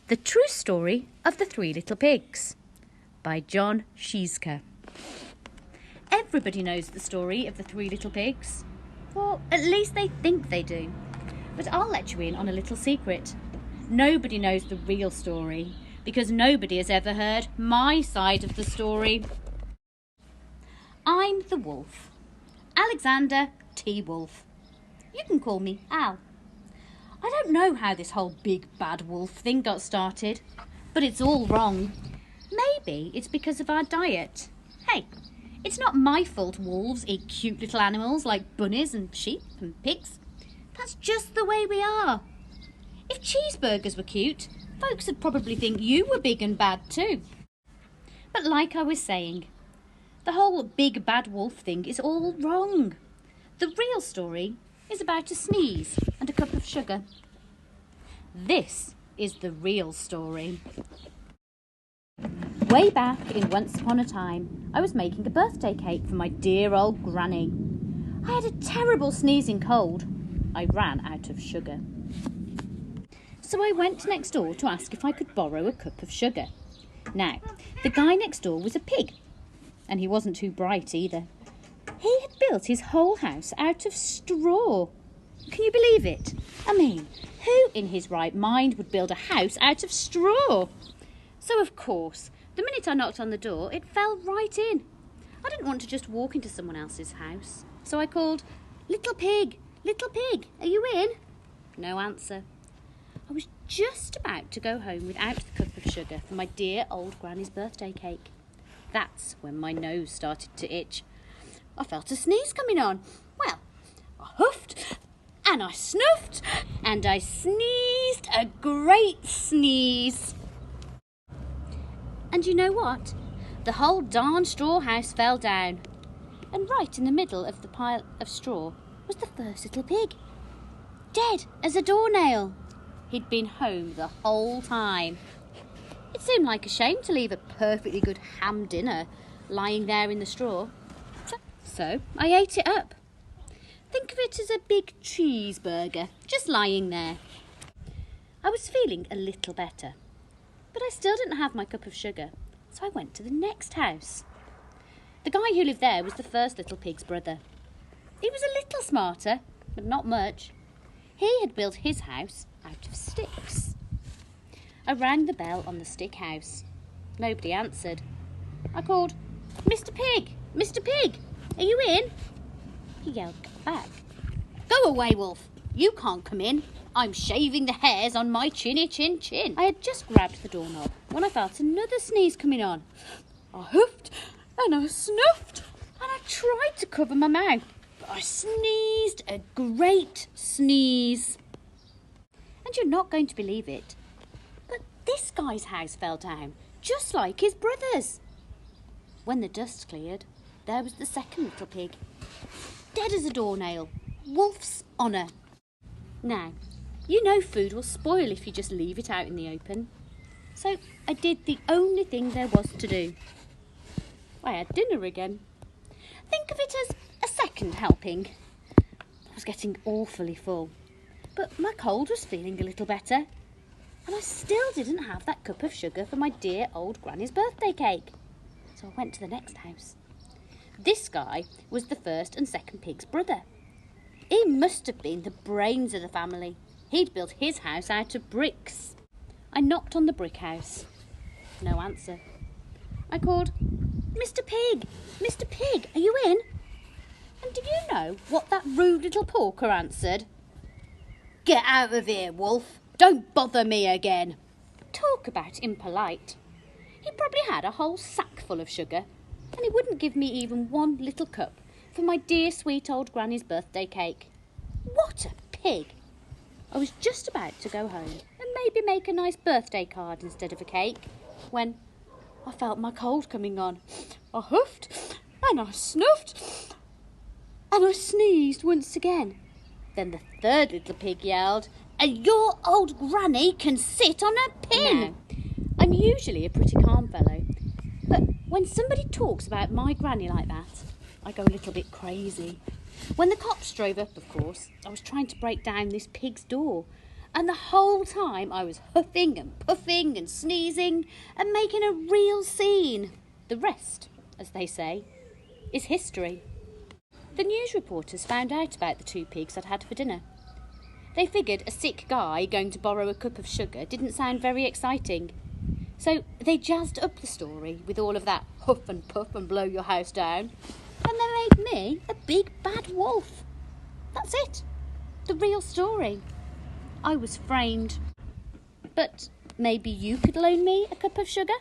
The True Story of the Three Little Pigs by Scieszka. Everybody knows the story of the Three Little Pigs. Or at least they think they do. But I'll let you in on a little secret. Nobody knows the real story because nobody has ever heard my side of the story. I'm the wolf. Alexander T. Wolf. You can call me Al. I don't know how this whole big bad wolf thing got started, but it's all wrong. Maybe it's because of our diet. Hey, it's not my fault wolves eat cute little animals like bunnies and sheep and pigs. That's just the way we are. If cheeseburgers were cute, folks would probably think you were big and bad too. But like I was saying, the whole big bad wolf thing is all wrong. The real story is about a sneeze and a cup of sugar. This is the real story. Way back in Once Upon a Time, I was making a birthday cake for my dear old granny. I had a terrible sneezing cold. I ran out of sugar. So I went next door to ask if I could borrow a cup of sugar. Now, the guy next door was a pig, and he wasn't too bright either. He had built his whole house out of straw. Can you believe it? I mean, who in his right mind would build a house out of straw? So, of course, the minute I knocked on the door, it fell right in. I didn't want to just walk into someone else's house. So I called, "Little pig, are you in?" No answer. I was just about to go home without the cup of sugar for my dear old granny's birthday cake. That's when my nose started to itch. I felt a sneeze coming on. Well, I huffed and I snuffed and I sneezed a great sneeze. And you know what? The whole darn straw house fell down. And right in the middle of the pile of straw was the first little pig. Dead as a doornail. He'd been home the whole time. It seemed like a shame to leave a perfectly good ham dinner lying there in the straw. So I ate it up. Think of it as a big cheeseburger, just lying there. I was feeling a little better, but I still didn't have my cup of sugar, so I went to the next house. The guy who lived there was the first little pig's brother. He was a little smarter, but not much. He had built his house out of sticks. I rang the bell on the stick house. Nobody answered. I called, "Mr. Pig, Mr. Pig, are you in?" He yelled back, "Go away, wolf. You can't come in. I'm shaving the hairs on my chinny chin chin." I had just grabbed the doorknob when I felt another sneeze coming on. I huffed and I snuffed and I tried to cover my mouth, but I sneezed a great sneeze. And you're not going to believe it, but this guy's house fell down, just like his brother's. When the dust cleared, there was the second little pig, dead as a doornail, wolf's honour. Now, you know food will spoil if you just leave it out in the open. So I did the only thing there was to do. I had dinner again. Think of it as a second helping. I was getting awfully full, but my cold was feeling a little better, and I still didn't have that cup of sugar for my dear old granny's birthday cake. So I went to the next house. This guy was the first and second pig's brother. He must have been the brains of the family. He'd built his house out of bricks. I knocked on the brick house. No answer. I called, "Mr. Pig, are you in?" And do you know what that rude little porker answered? "Get out of here, wolf. Don't bother me again." Talk about impolite. He probably had a whole sack full of sugar, and he wouldn't give me even one little cup for my dear sweet old granny's birthday cake. What a pig! I was just about to go home and maybe make a nice birthday card instead of a cake when I felt my cold coming on. I huffed and I snuffed and I sneezed once again. Then the third little pig yelled, "And your old granny can sit on a pin." Now, I'm usually a pretty calm fellow, but when somebody talks about my granny like that, I go a little bit crazy. When the cops drove up, of course, I was trying to break down this pig's door, And the whole time I was huffing and puffing and sneezing and making a real scene. The rest, as they say, is history. The news reporters found out about the 2 pigs I'd had for dinner. They figured a sick guy going to borrow a cup of sugar didn't sound very exciting. So they jazzed up the story with all of that huff and puff and blow your house down. And they made me a big bad wolf. That's it. The real story. I was framed. But maybe you could loan me a cup of sugar?